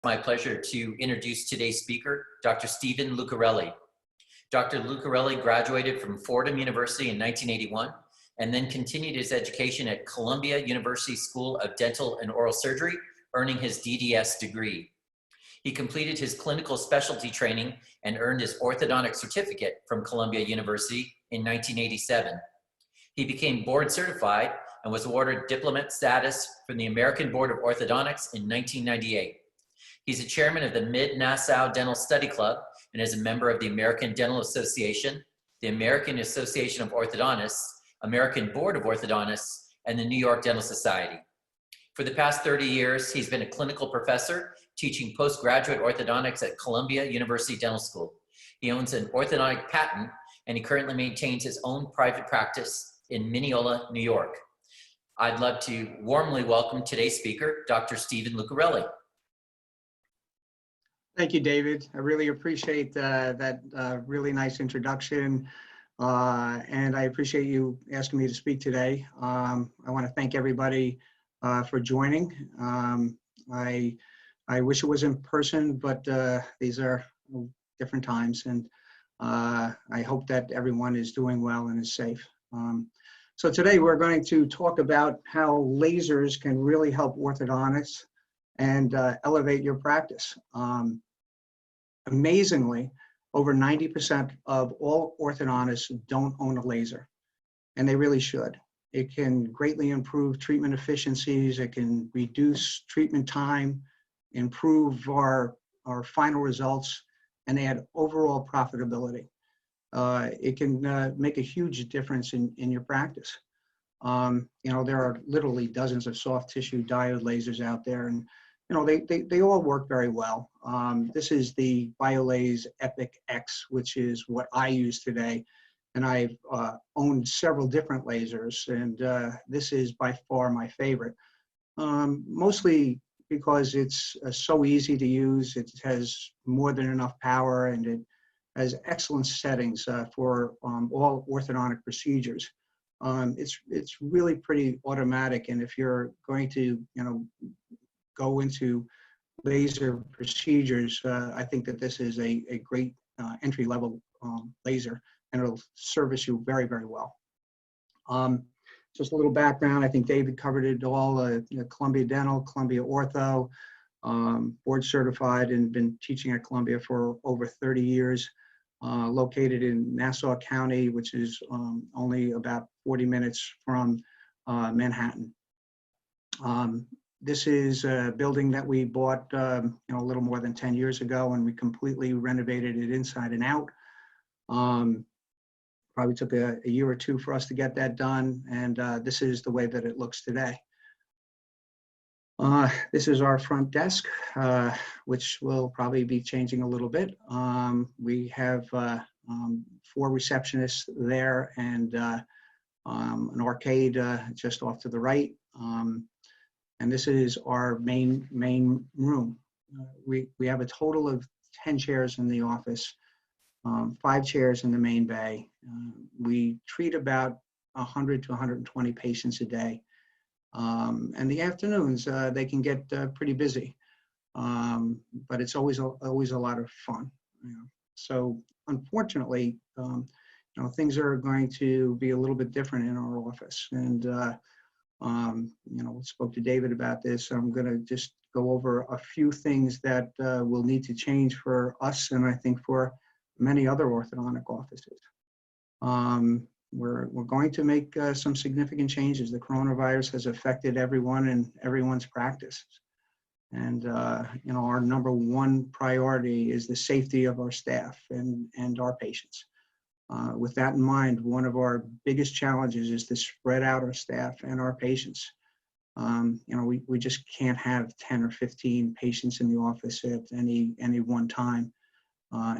My pleasure to introduce today's speaker, Dr. Stephen Lucarelli. Dr. Lucarelli graduated from Fordham University in 1981 and then continued his education at Columbia University School of Dental and Oral Surgery, earning his DDS degree. He completed his clinical specialty training and earned his orthodontic certificate from Columbia University in 1987. He became board certified and was awarded diplomate status from the American Board of Orthodontics in 1998. He's a chairman of the Mid-Nassau Dental Study Club and is a member of the American Dental Association, the American Association of Orthodontists, American Board of Orthodontists, and the New York Dental Society. For the past 30 years, he's been a clinical professor teaching postgraduate orthodontics at Columbia University Dental School. He owns an orthodontic patent, and he currently maintains his own private practice in Mineola, New York. I'd love to warmly welcome today's speaker, Dr. Stephen Lucarelli. Thank you, David. I really appreciate that really nice introduction, and I appreciate you asking me to speak today. I want to thank everybody for joining. I wish it was in person, but these are different times, and I hope that everyone is doing well and is safe. So today we're going to talk about how lasers can really help orthodontists and elevate your practice. Amazingly, over 90% of all orthodontists don't own a laser, and they really should. It can greatly improve treatment efficiencies, it can reduce treatment time, improve our final results, and add overall profitability. It can make a huge difference in your practice. You know, there are literally dozens of soft tissue diode lasers out there, and you know, they all work very well. This is the BioLase Epic X, which is what I use today. And I've owned several different lasers, and this is by far my favorite. Mostly because it's so easy to use, it has more than enough power, and it has excellent settings for all orthodontic procedures. It's really pretty automatic, and if you're going to, you know, go into laser procedures, I think that this is a great entry-level laser, and it'll service you very, very well. Just a little background, I think David covered it all. You know, Columbia Dental, Columbia Ortho, board certified, and been teaching at Columbia for over 30 years. Located in Nassau County, which is only about 40 minutes from Manhattan. This is a building that we bought you know, a little more than 10 years ago, and we completely renovated it inside and out. Probably took a year or two for us to get that done, and this is the way that it looks today. This is our front desk, which will probably be changing a little bit. We have 4 receptionists there, and an arcade just off to the right. And this is our main room. We have a total of 10 chairs in the office, 5 chairs in the main bay. We treat about 100 to 120 patients a day. And the afternoons, they can get pretty busy, but it's always a lot of fun. You know? So unfortunately, you know, things are going to be a little bit different in our office, and you know, spoke to David about this. I'm going to just go over a few things that will need to change for us, and I think for many other orthodontic offices. We're going to make some significant changes. The coronavirus has affected everyone and everyone's practice. And you know, our #1 priority is the safety of our staff and our patients. With that in mind, one of our biggest challenges is to spread out our staff and our patients. You know, we just can't have 10 or 15 patients in the office at any one time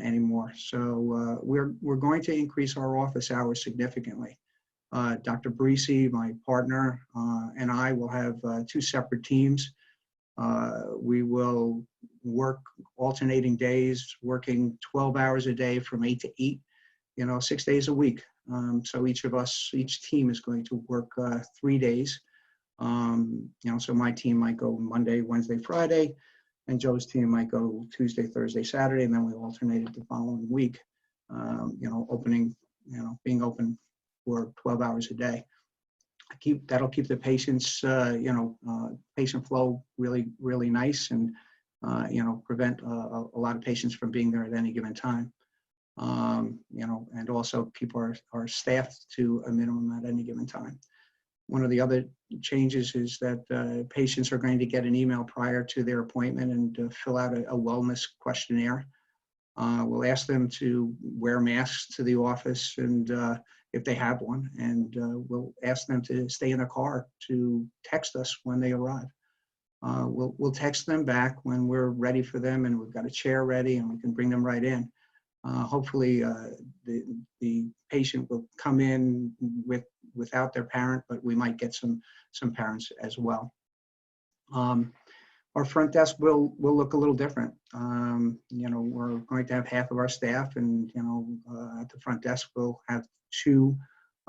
anymore. So we're going to increase our office hours significantly. Dr. Barisi, my partner, and I will have 2 separate teams. We will work alternating days, working 12 hours a day from 8 to 8, you know, 6 days a week. So each team is going to work 3 days. You know, so my team might go Monday, Wednesday, Friday. and Joe's team might go Tuesday, Thursday, Saturday, and then we alternate it the following week. Being open for 12 hours a day. That'll keep the patients, patient flow really, really nice, and prevent a lot of patients from being there at any given time. And also keep our staff to a minimum at any given time. One of the other changes is that patients are going to get an email prior to their appointment and fill out a wellness questionnaire. We'll ask them to wear masks to the office, and if they have one, and we'll ask them to stay in their car to text us when they arrive. We'll text them back when we're ready for them and we've got a chair ready and we can bring them right in. Hopefully the patient will come in without their parent, but we might get some parents as well. Our front desk will look a little different. We're going to have half of our staff, and at the front desk we'll have 2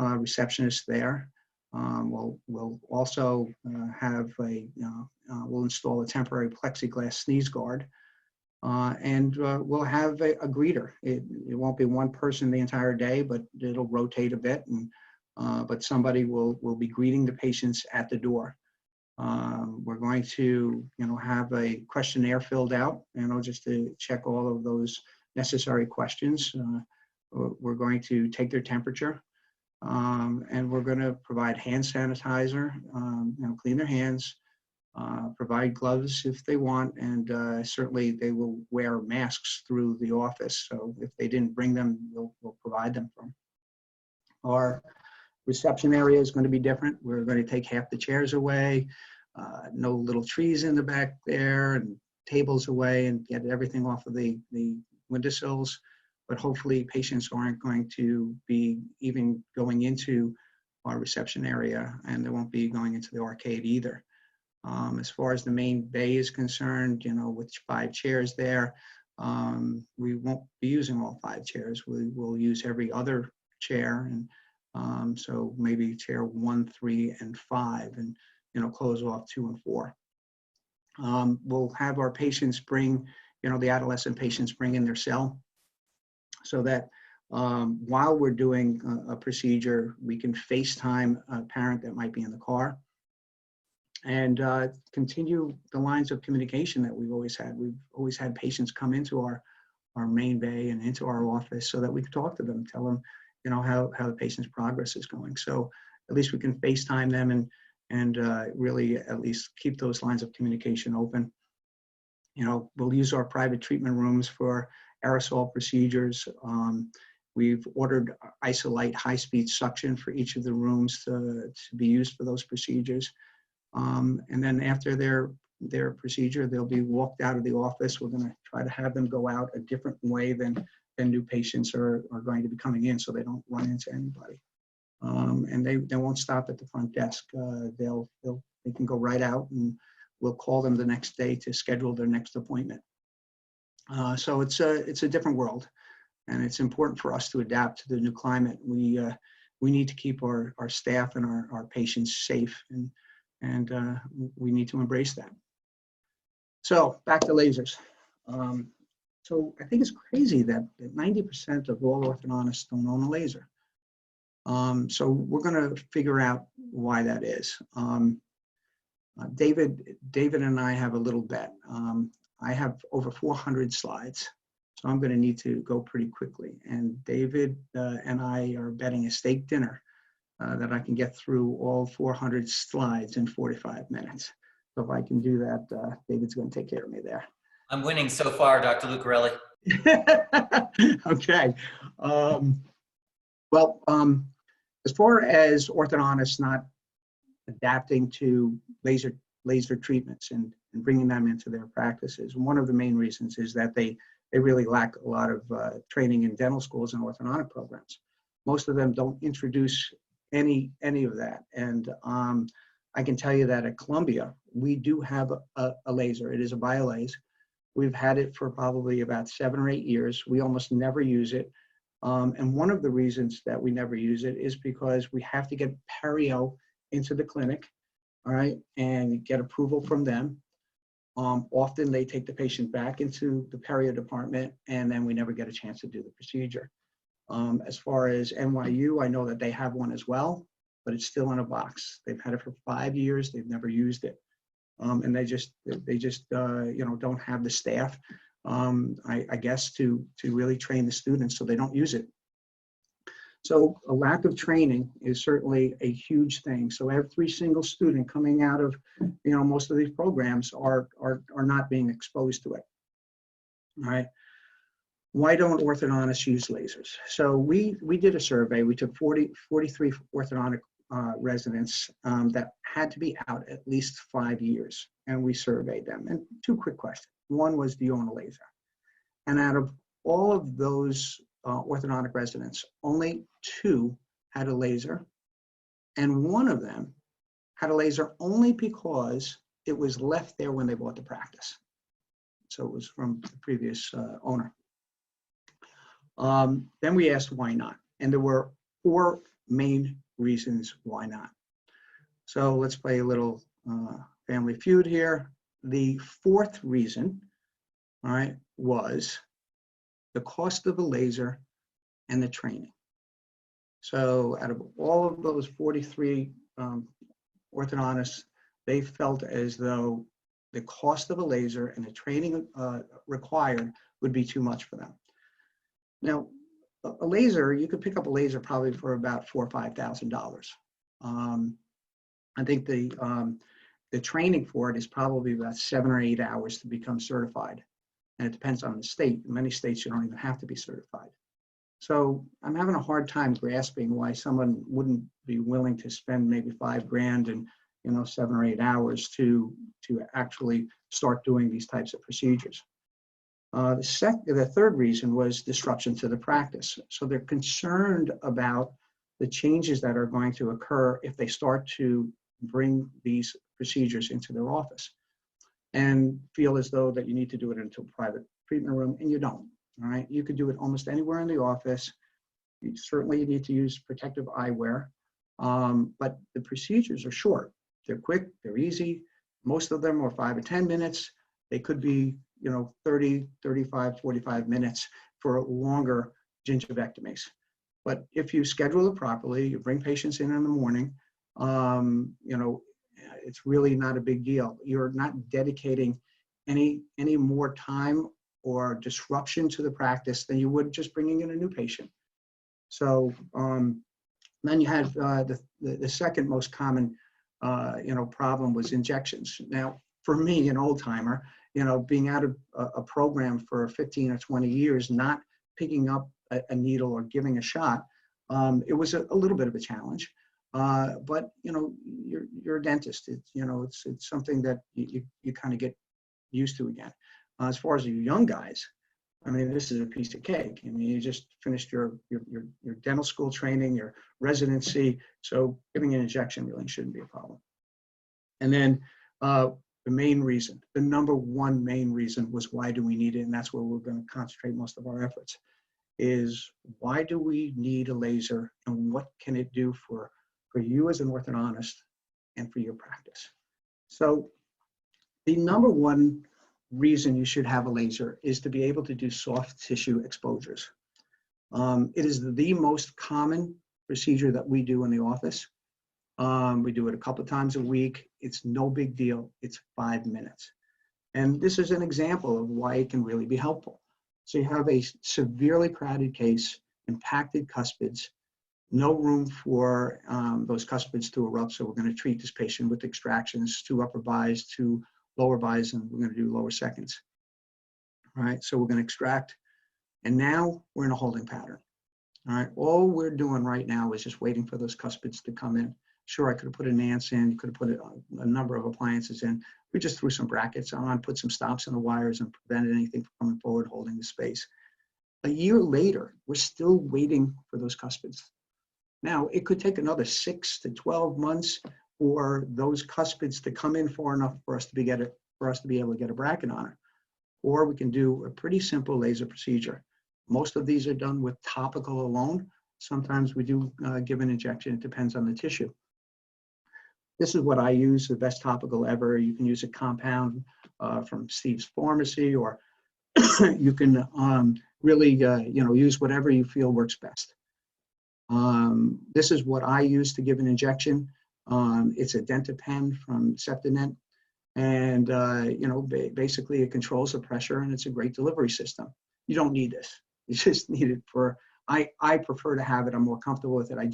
receptionists there. We'll also have we'll install a temporary plexiglass sneeze guard, and we'll have a greeter. It won't be one person the entire day, but it'll rotate a bit, and but somebody will be greeting the patients at the door. We're going to, have a questionnaire filled out, just to check all of those necessary questions. We're going to take their temperature, and we're going to provide hand sanitizer, clean their hands, provide gloves if they want, and certainly they will wear masks through the office. So if they didn't bring them, we'll provide them for them. Our reception area is going to be different. We're going to take half the chairs away, no little trees in the back there, and tables away, and get everything off of the windowsills. But hopefully patients aren't going to be even going into our reception area, and they won't be going into the arcade either. As far as the main bay is concerned, with 5 chairs there, we won't be using all 5 chairs. We will use every other chair, and so maybe chair 1, 3, and 5, and close off 2 and 4. We'll have our patients bring, the adolescent patients bring in their cell, so that while we're doing a procedure, we can FaceTime a parent that might be in the car, and continue the lines of communication that we've always had. We've always had patients come into our main bay and into our office so that we can talk to them, tell them, how the patient's progress is going. So at least we can FaceTime them and really at least keep those lines of communication open. We'll use our private treatment rooms for aerosol procedures. We've ordered Isolite high-speed suction for each of the rooms to be used for those procedures. And then after their procedure, they'll be walked out of the office. We're going to try to have them go out a different way than new patients are going to be coming in, so they don't run into anybody. And they won't stop at the front desk. They can go right out, and we'll call them the next day to schedule their next appointment. So it's a different world, and it's important for us to adapt to the new climate. We need to keep our staff and our patients safe, and we need to embrace that. So back to lasers. So I think it's crazy that 90% of all orthodontists don't own a laser. So we're going to figure out why that is. David and I have a little bet. I have over 400 slides, so I'm going to need to go pretty quickly. And David and I are betting a steak dinner that I can get through all 400 slides in 45 minutes. So if I can do that, David's going to take care of me there. I'm winning so far, Dr. Lucarelli. Okay. Well, as far as orthodontists not adapting to laser treatments and bringing them into their practices, one of the main reasons is that they really lack a lot of training in dental schools and orthodontic programs. Most of them don't introduce any of that. And I can tell you that at Columbia, we do have a laser. It is a BioLase. We've had it for probably about 7 or 8 years. We almost never use it. And one of the reasons that we never use it is because we have to get perio into the clinic, all right, and get approval from them. Often they take the patient back into the perio department, and then we never get a chance to do the procedure. As far as NYU, I know that they have one as well, but it's still in a box. They've had it for 5 years. They've never used it. And they just don't have the staff, I guess, to really train the students, so they don't use it. So a lack of training is certainly a huge thing. So every single student coming out of, most of these programs are not being exposed to it. All right. Why don't orthodontists use lasers? So we did a survey. We took 43 orthodontic residents that had to be out at least 5 years, and we surveyed them. And 2 quick questions. One was, do you own a laser? And out of all of those orthodontic residents, only 2 had a laser, and 1 of them had a laser only because it was left there when they bought the practice. So it was from the previous owner. Then we asked why not, and there were 4 main reasons why not. So let's play a little family feud here. The 4th reason, all right, was the cost of the laser and the training. So out of all of those 43 orthodontists, they felt as though the cost of a laser and the training required would be too much for them. Now, a laser, you could pick up a laser probably for about $4,000 or $5,000. I think the training for it is probably about 7 or 8 hours to become certified. And it depends on the state. In many states, you don't even have to be certified. So I'm having a hard time grasping why someone wouldn't be willing to spend maybe $5,000 and 7 or 8 hours to actually start doing these types of procedures. The 3rd reason was disruption to the practice. So they're concerned about the changes that are going to occur if they start to bring these procedures into their office, and feel as though that you need to do it into a private treatment room, and you don't. All right, you could do it almost anywhere in the office. You need to use protective eyewear, but the procedures are short. They're quick, they're easy. Most of them are 5 or 10 minutes. They could be 30, 35, 45 minutes for longer gingivectomies. But if you schedule it properly, you bring patients in the morning, it's really not a big deal. You're not dedicating any more time or disruption to the practice than you would just bringing in a new patient. So then you had the second most common problem was injections. Now, for me, an old timer, being out of a program for 15 or 20 years, not picking up a needle or giving a shot, it was a little bit of a challenge. But you're a dentist. It's something that you kind of get used to again. As far as you young guys, I mean, this is a piece of cake. I mean, you just finished your dental school training, your residency, so giving an injection really shouldn't be a problem. And then the main reason, the number 1 main reason was, why do we need it? And that's where we're going to concentrate most of our efforts, is why do we need a laser, and what can it do for you as an orthodontist and for your practice? So the number 1 reason you should have a laser is to be able to do soft tissue exposures. It is the most common procedure that we do in the office. We do it a couple of times a week. It's no big deal. It's 5 minutes. And this is an example of why it can really be helpful. So you have a severely crowded case, impacted cuspids, no room for those cuspids to erupt. So we're going to treat this patient with extractions, 2 upper bis, 2 lower bis, and we're going to do lower seconds. All right, so we're going to extract, and now we're in a holding pattern. All right, all we're doing right now is just waiting for those cuspids to come in. Sure, I could have put a Nance in, you could have put a number of appliances in. We just threw some brackets on, put some stops in the wires, and prevented anything from coming forward, holding the space. A year later, we're still waiting for those cuspids. Now, it could take another 6 to 12 months for those cuspids to come in far enough for us to be able to get a bracket on it. Or we can do a pretty simple laser procedure. Most of these are done with topical alone. Sometimes we do give an injection. It depends on the tissue. This is what I use, the best topical ever. You can use a compound from Steve's Pharmacy, or you can really, use whatever you feel works best. This is what I use to give an injection. It's a DentaPen from Septinet. And, basically it controls the pressure, and it's a great delivery system. You don't need this. You just need it for, I prefer to have it. I'm more comfortable with it. I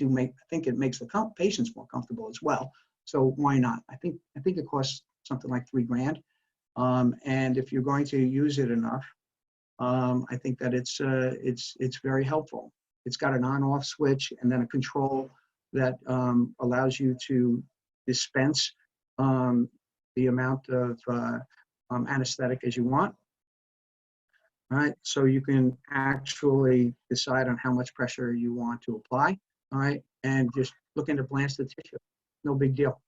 think it makes the patients more comfortable as well. So why not? I think it costs something like $3,000. And if you're going to use it enough, I think that it's very helpful. It's got an on-off switch and then a control that allows you to dispense the amount of anesthetic as you want. All right, so you can actually decide on how much pressure you want to apply. All right, and just looking to blanch the tissue. No big deal.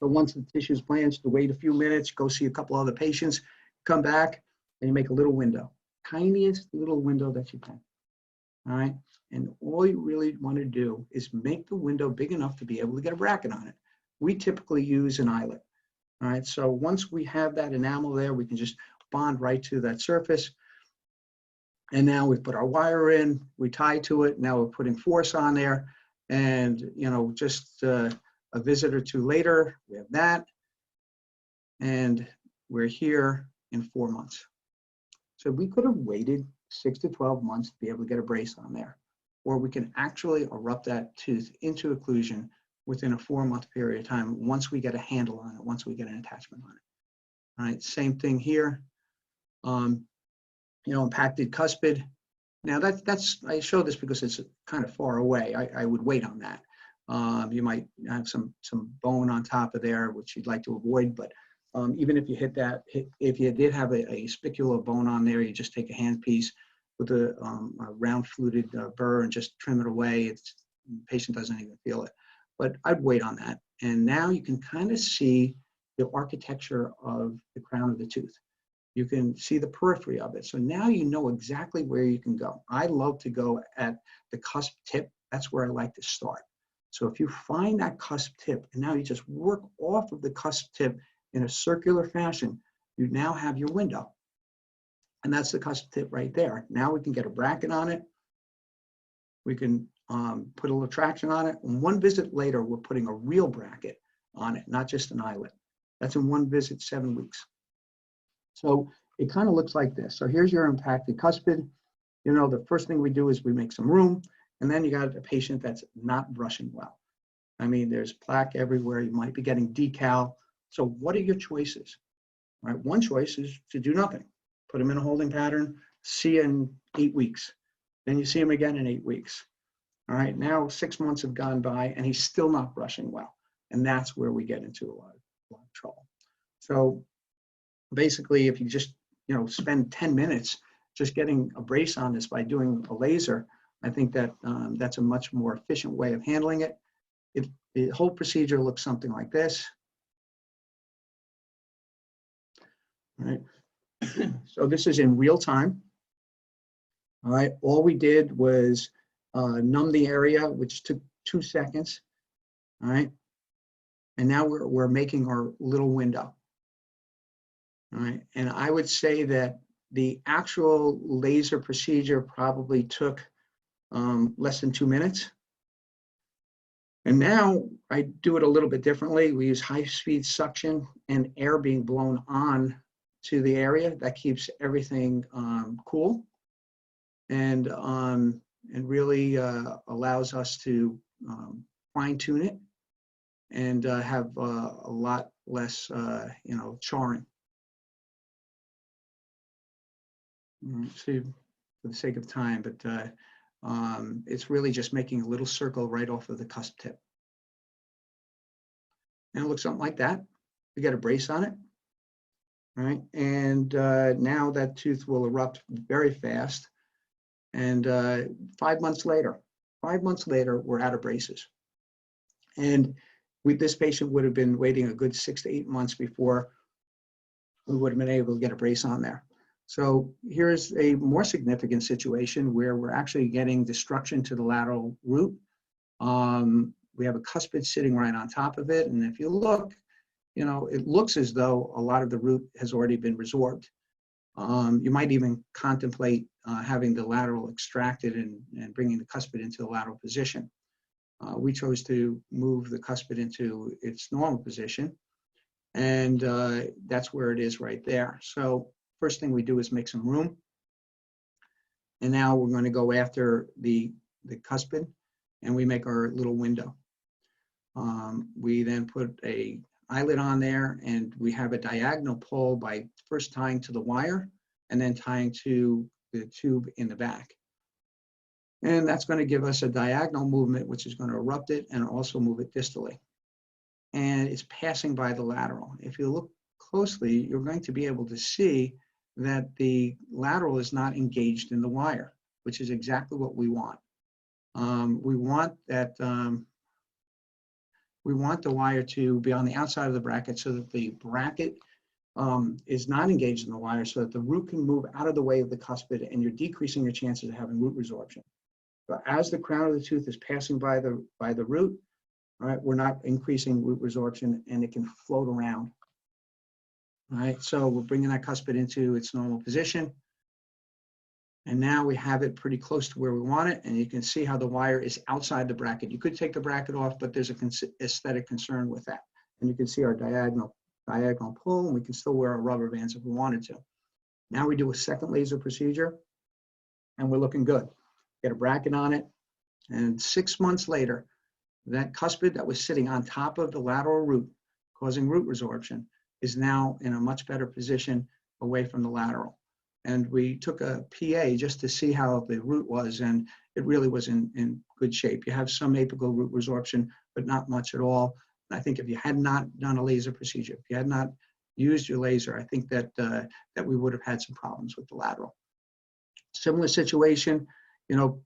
But once the tissue is blanched, to wait a few minutes, go see a couple other patients, come back, and you make a little window. Tiniest little window that you can. All right, and all you really want to do is make the window big enough to be able to get a bracket on it. We typically use an eyelet. All right, so once we have that enamel there, we can just bond right to that surface. And now we put our wire in, we tie to it. Now we're putting force on there. And, just a visit or two later, we have that. And we're here in 4 months. So we could have waited 6 to 12 months to be able to get a brace on there. Or we can actually erupt that tooth into occlusion within a 4-month period of time once we get a handle on it, once we get an attachment on it. All right, same thing here. Impacted cuspid. Now that's I show this because it's kind of far away. I would wait on that. You might have some bone on top of there, which you'd like to avoid, but even if you hit that, if you did have a spicular bone on there, you just take a handpiece with a round fluted burr and just trim it away. The patient doesn't even feel it. But I'd wait on that. And now you can kind of see the architecture of the crown of the tooth. You can see the periphery of it. So now you know exactly where you can go. I love to go at the cusp tip. That's where I like to start. So if you find that cusp tip, and now you just work off of the cusp tip in a circular fashion, you now have your window. And that's the cusp tip right there. Now we can get a bracket on it. We can put a little traction on it. And one visit later, we're putting a real bracket on it, not just an eyelet. That's in one visit, 7 weeks. So it kind of looks like this. So here's your impacted cuspid. The first thing we do is we make some room, and then you got a patient that's not brushing well. I mean, there's plaque everywhere. You might be getting decal. So what are your choices? All right, one choice is to do nothing. Put them in a holding pattern, see you in 8 weeks. Then you see him again in 8 weeks. All right, now 6 months have gone by and he's still not brushing well. And that's where we get into a lot of trouble. So basically, if you just spend 10 minutes just getting a brace on this by doing a laser, I think that that's a much more efficient way of handling it. The whole procedure looks something like this. All right. So this is in real time. All right, all we did was numb the area, which took 2 seconds. All right, and now we're making our little window. All right, and I would say that the actual laser procedure probably took less than 2 minutes. And now I do it a little bit differently. We use high-speed suction and air being blown on to the area. That keeps everything cool and really allows us to fine-tune it and have a lot less, charring. See, for the sake of time, but it's really just making a little circle right off of the cusp tip. And it looks something like that. We got a brace on it, right? And now that tooth will erupt very fast. And 5 months later, we're out of braces. And this patient would have been waiting a good 6 to 8 months before we would have been able to get a brace on there. So here's a more significant situation where we're actually getting destruction to the lateral root. we have a cuspid sitting right on top of it. And if you look, you know, it looks as though a lot of the root has already been resorbed. You might even contemplate having the lateral extracted and bringing the cuspid into the lateral position. We chose to move the cuspid into its normal position, and that's where it is right there. So first thing we do is make some room. And now we're going to go after the cuspid, and we make our little window. We then put a eyelid on there, and we have a diagonal pull by first tying to the wire and then tying to the tube in the back. And that's going to give us a diagonal movement, which is going to erupt it and also move it distally. And it's passing by the lateral. If you look closely, you're going to be able to see that the lateral is not engaged in the wire, which is exactly what we want. We want that. We want the wire to be on the outside of the bracket so that the bracket is not engaged in the wire, so that the root can move out of the way of the cuspid, and you're decreasing your chances of having root resorption. But as the crown of the tooth is passing by the root, all right, we're not increasing root resorption, and it can float around. All right, so we're bringing that cuspid into its normal position. And now we have it pretty close to where we want it, and you can see how the wire is outside the bracket. You could take the bracket off, but there's an aesthetic concern with that. And you can see our diagonal pull, and we can still wear our rubber bands if we wanted to. Now we do a second laser procedure, and we're looking good. Get a bracket on it, and 6 months later, that cuspid that was sitting on top of the lateral root, causing root resorption, is now in a much better position away from the lateral. And we took a PA just to see how the root was, and it really was in good shape. You have some apical root resorption, but not much at all. And I think if you had not done a laser procedure, if you had not used your laser, I think that that we would have had some problems with the lateral. Similar situation, you know,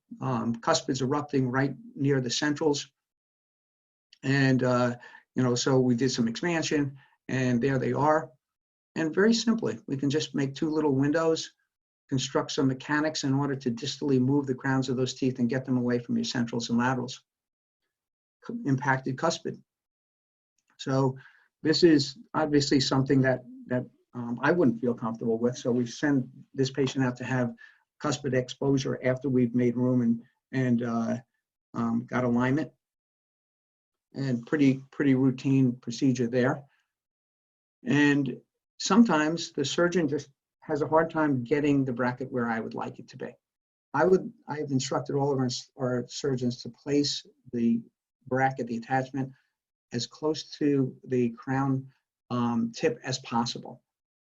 cuspids erupting right near the centrals. And, you know, so we did some expansion, and there they are. And very simply, we can just make two little windows, construct some mechanics in order to distally move the crowns of those teeth and get them away from your centrals and laterals. Impacted cuspid. So this is obviously something that I wouldn't feel comfortable with. So we send this patient out to have cuspid exposure after we've made room and got alignment. And pretty routine procedure there. And sometimes the surgeon just has a hard time getting the bracket where I would like it to be. I've instructed all of our surgeons to place the bracket, the attachment, as close to the crown tip as possible.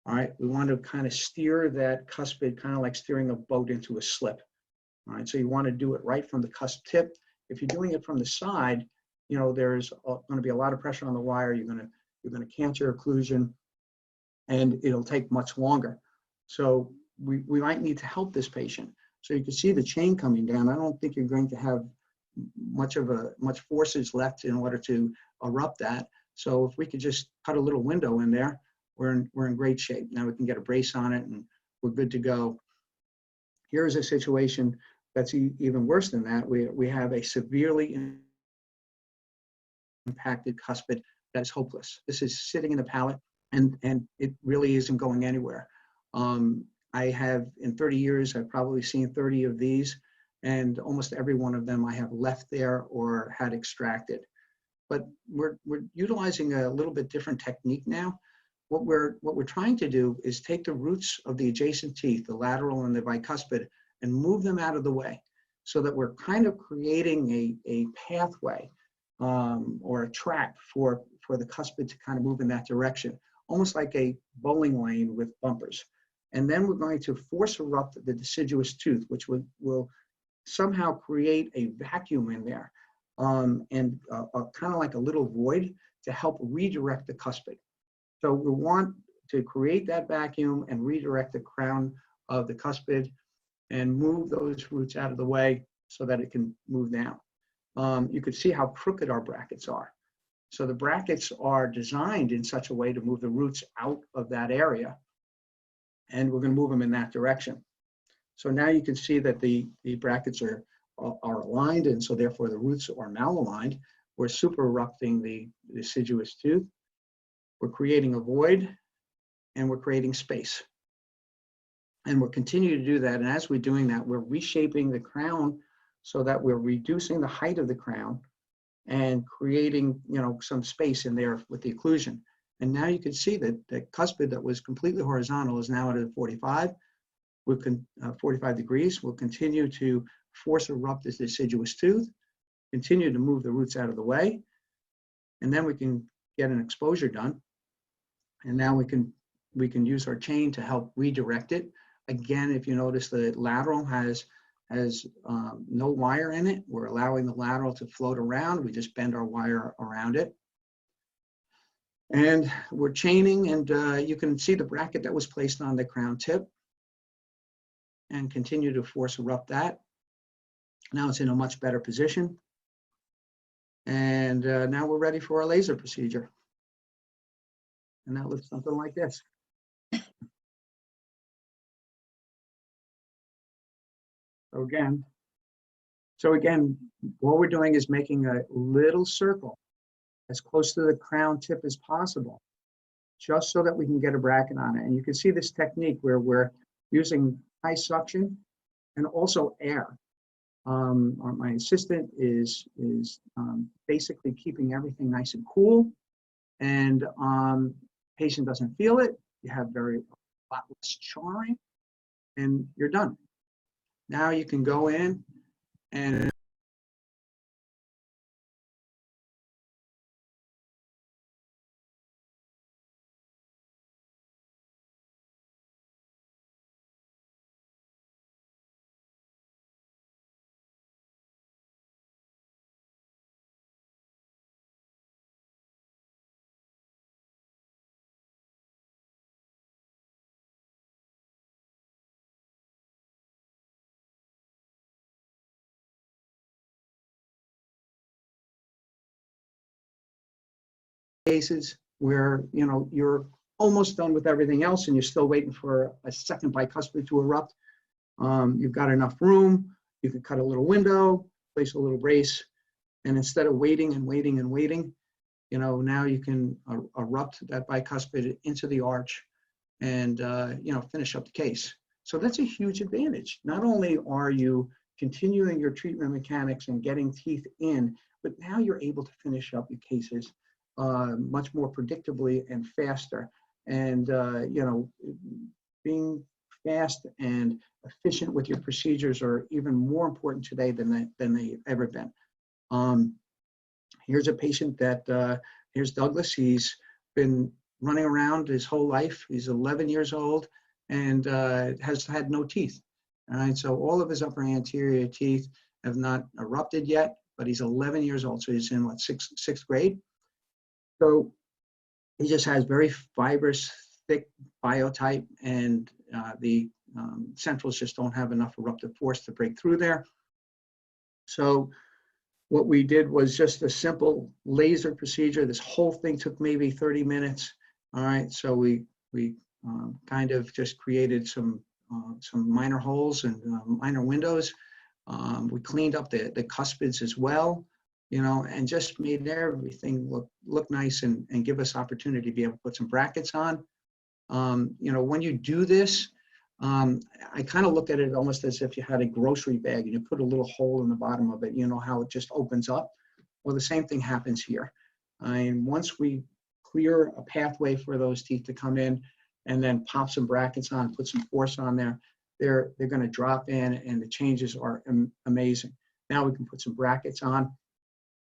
All right, we want to kind of steer that cuspid, kind of like steering a boat into a slip. All right, so you want to do it right from the cusp tip. If you're doing it from the side, you know, there's going to be a lot of pressure on the wire. You're going to cancer occlusion, and it'll take much longer. So we might need to help this patient. So you can see the chain coming down. I don't think you're going to have much forces left in order to erupt that. So if we could just cut a little window in there, we're in great shape. Now we can get a brace on it, and we're good to go. Here's a situation that's even worse than that. We have a severely impacted cuspid that is hopeless. This is sitting in the palate, and it really isn't going anywhere. I have, in 30 years, I've probably seen 30 of these, and almost every one of them I have left there or had extracted. But we're utilizing a little bit different technique now. What we're trying to do is take the roots of the adjacent teeth, the lateral and the bicuspid, and move them out of the way, so that we're kind of creating a pathway or a track for the cuspid to kind of move in that direction, almost like a bowling lane with bumpers. And then we're going to force erupt the deciduous tooth, which will somehow create a vacuum in there, and kind of like a little void to help redirect the cuspid. So we want to create that vacuum and redirect the crown of the cuspid and move those roots out of the way so that it can move down. You can see how crooked our brackets are. So the brackets are designed in such a way to move the roots out of that area, and we're going to move them in that direction. So now you can see that the brackets are aligned, and so therefore the roots are malaligned. we're super erupting the deciduous tooth, we're creating a void, and we're creating space. And we'll continue to do that. And as we're doing that, we're reshaping the crown so that we're reducing the height of the crown and creating, some space in there with the occlusion. And now you can see that the cuspid that was completely horizontal is now at a 45. 45 degrees. We'll continue to force erupt this deciduous tooth, continue to move the roots out of the way, and then we can get an exposure done. And now we can use our chain to help redirect it. Again, if you notice, the lateral has no wire in it. We're allowing the lateral to float around. We just bend our wire around it. And we're chaining, and you can see the bracket that was placed on the crown tip, and continue to force erupt that. Now it's in a much better position. And now we're ready for our laser procedure. And that looks something like this. So again, what we're doing is making a little circle as close to the crown tip as possible, just so that we can get a bracket on it. And you can see this technique where we're using high suction and also air. My assistant is basically keeping everything nice and cool, and patient doesn't feel it. You have a lot less charring, and you're done. Now you can go in and cases where you're almost done with everything else and you're still waiting for a second bicuspid to erupt. You've got enough room. You can cut a little window, place a little brace, and instead of waiting and waiting and waiting, now you can erupt that bicuspid into the arch and finish up the case. So that's a huge advantage. Not only are you continuing your treatment mechanics and getting teeth in, but now you're able to finish up your cases much more predictably and faster. And being fast and efficient with your procedures are even more important today than they've ever been. Here's a patient that, here's Douglas. He's been running around his whole life. He's 11 years old and has had no teeth. All right, so all of his upper anterior teeth have not erupted yet, but he's 11 years old. So he's in what, sixth grade? So he just has very fibrous, thick biotype, and the centrals just don't have enough eruptive force to break through there. So what we did was just a simple laser procedure. This whole thing took maybe 30 minutes. All right, so we kind of just created some minor holes and minor windows. We cleaned up the cuspids as well, and just made everything look nice and give us opportunity to be able to put some brackets on. When you do this, I kind of look at it almost as if you had a grocery bag and you put a little hole in the bottom of it, how it just opens up. Well, the same thing happens here. And once we clear a pathway for those teeth to come in and then pop some brackets on, put some force on there, they're going to drop in, and the changes are amazing. Now we can put some brackets on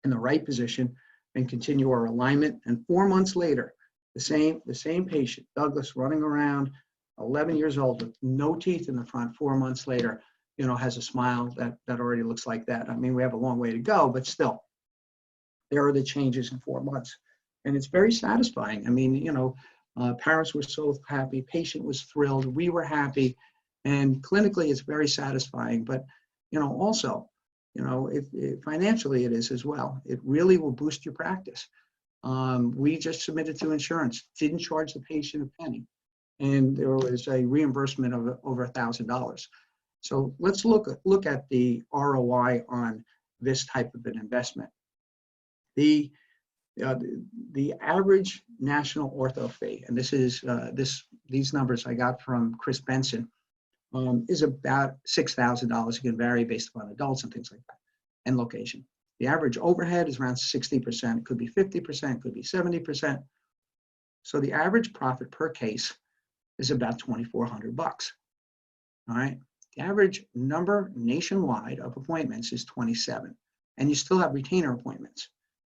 in the right position and continue our alignment. And 4 months later, the same patient, Douglas, running around, 11 years old with no teeth in the front, 4 months later, has a smile that already looks like that. I mean, we have a long way to go, but still, there are the changes in 4 months. And it's very satisfying. I mean, parents were so happy, patient was thrilled, we were happy, and clinically it's very satisfying. But, also, financially it is as well. It really will boost your practice. We just submitted to insurance, didn't charge the patient a penny, and there was a reimbursement of over $1,000. So let's look at the ROI on this type of an investment. The, uh, the average national ortho fee, and this is these numbers I got from Chris Benson, is about $6,000. It can vary based upon adults and things like that, and location. The average overhead is around 60%. It could be 50%, could be 70%. So the average profit per case is about $2,400. All right. The average number nationwide of appointments is 27, and you still have retainer appointments.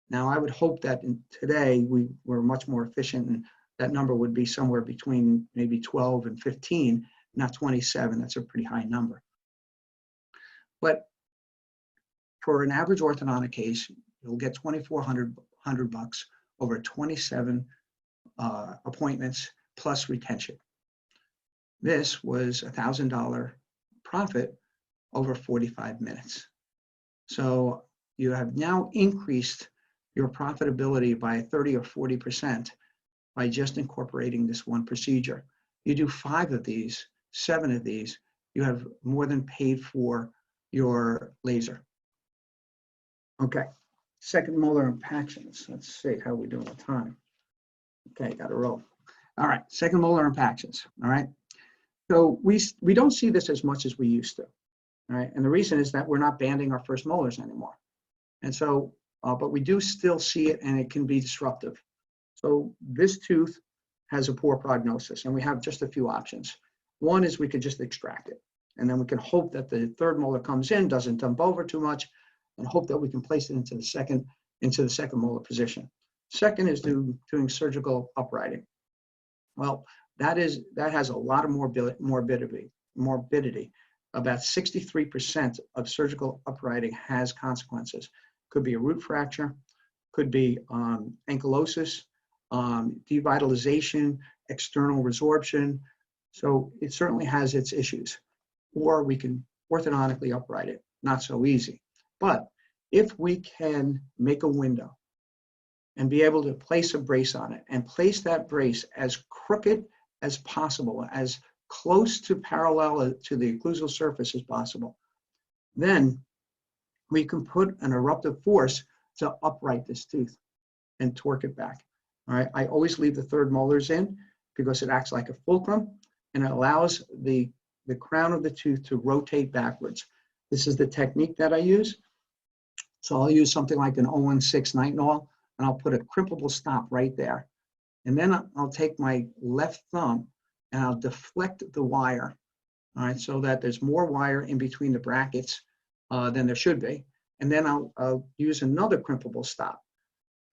Now, I would hope that today we were much more efficient, and that number would be somewhere between maybe 12 and 15, not 27. That's a pretty high number. But for an average orthodontic case, you'll get $2,400 over 27 appointments plus retention. This was $1,000 profit over 45 minutes. So you have now increased your profitability by 30 or 40% by just incorporating this one procedure. You do 5 of these, 7 of these, you have more than paid for your laser. Okay, second molar impactions. Let's see how we do on time. Okay, got to roll. All right, second molar impactions. All right, so we don't see this as much as we used to. All right, and the reason is that we're not banding our first molars anymore, and so but we do still see it, and it can be disruptive. So this tooth has a poor prognosis, and we have just a few options. One is we could just extract it, and then we can hope that the third molar comes in, doesn't dump over too much, and hope that we can place it into the second molar position. Second is doing surgical uprighting. Well, that has a lot of morbidity. About 63% of surgical uprighting has consequences. Could be a root fracture, could be ankylosis, devitalization, external resorption. So it certainly has its issues. Or we can orthodontically upright it. Not so easy. But if we can make a window and be able to place a brace on it and place that brace as crooked as possible, as close to parallel to the occlusal surface as possible, then we can put an eruptive force to upright this tooth and torque it back. All right, I always leave the third molars in because it acts like a fulcrum and it allows the crown of the tooth to rotate backwards. This is the technique that I use. So I'll use something like an 016 nitinol, and I'll put a crimpable stop right there. And then I'll take my left thumb and I'll deflect the wire, all right, so that there's more wire in between the brackets than there should be. And then I'll use another crimpable stop,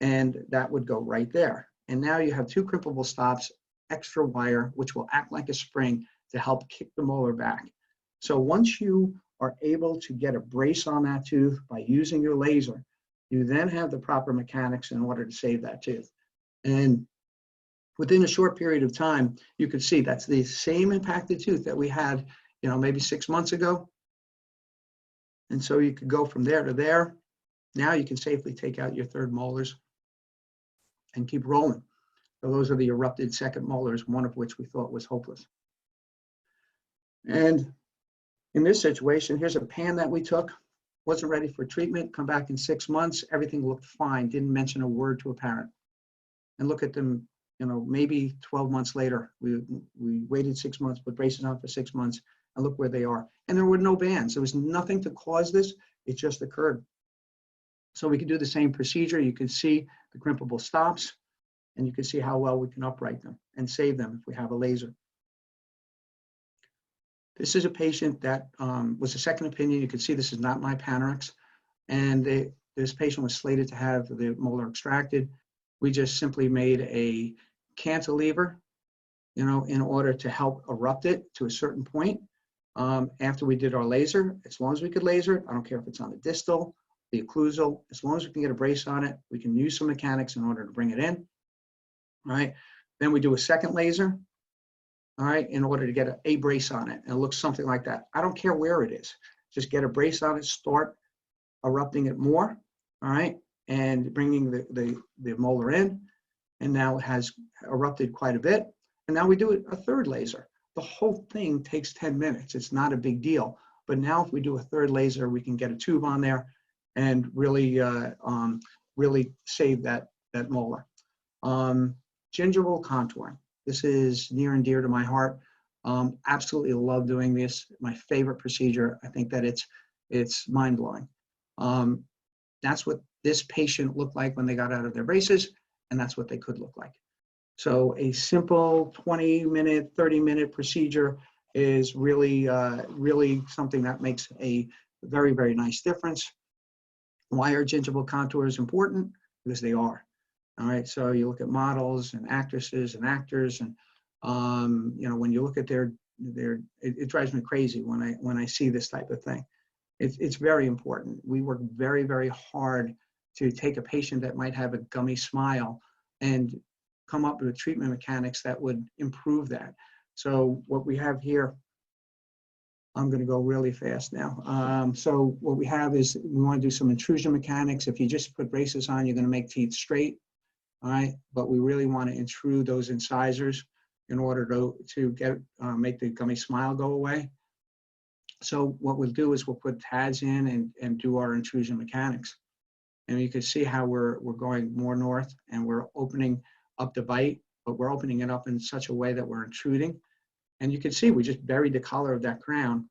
and that would go right there. And now you have 2 crimpable stops, extra wire, which will act like a spring to help kick the molar back. So once you are able to get a brace on that tooth by using your laser, you then have the proper mechanics in order to save that tooth. And within a short period of time, you can see that's the same impacted tooth that we had, maybe 6 months ago. And so you could go from there to there. Now you can safely take out your third molars and keep rolling. So those are the erupted second molars, one of which we thought was hopeless. And in this situation, here's a pan that we took, wasn't ready for treatment, come back in 6 months, everything looked fine, didn't mention a word to a parent. And look at them, maybe 12 months later, we waited 6 months, put braces on for 6 months, and look where they are. And there were no bands. There was nothing to cause this. It just occurred. So we can do the same procedure. You can see the crimpable stops, and you can see how well we can upright them and save them if we have a laser. This is a patient that was a second opinion. You can see this is not my Panorex. And this patient was slated to have the molar extracted. We just simply made a cantilever, in order to help erupt it to a certain point. After we did our laser, as long as we could laser it, I don't care if it's on the distal, the occlusal, as long as we can get a brace on it, we can use some mechanics in order to bring it in. All right. Then we do a second laser, all right, in order to get a brace on it. And it looks something like that. I don't care where it is. Just get a brace on it, start erupting it more, all right, and bringing the molar in. And now it has erupted quite a bit. And now we do a third laser. The whole thing takes 10 minutes. It's not a big deal. But now if we do a third laser, we can get a tube on there and really really save that molar. Gingival contouring. This is near and dear to my heart. Absolutely love doing this. My favorite procedure. I think that it's mind-blowing. That's what this patient looked like when they got out of their braces, and that's what they could look like. So a simple 20-minute, 30-minute procedure is really, really something that makes a very, very nice difference. Why are gingival contours important? Because they are. All right, so you look at models and actresses and actors, and you know, when you look at their it drives me crazy when I see this type of thing. It's very important. We work very, very hard to take a patient that might have a gummy smile and come up with treatment mechanics that would improve that. So what we have here, I'm going to go really fast now. So what we have is we want to do some intrusion mechanics. If you just put braces on, you're going to make teeth straight. All right, but we really want to intrude those incisors in order to get make the gummy smile go away. So what we'll do is we'll put pads in and do our intrusion mechanics. And you can see how we're going more north and we're opening up the bite, but we're opening it up in such a way that we're intruding. And you can see we just buried the collar of that crown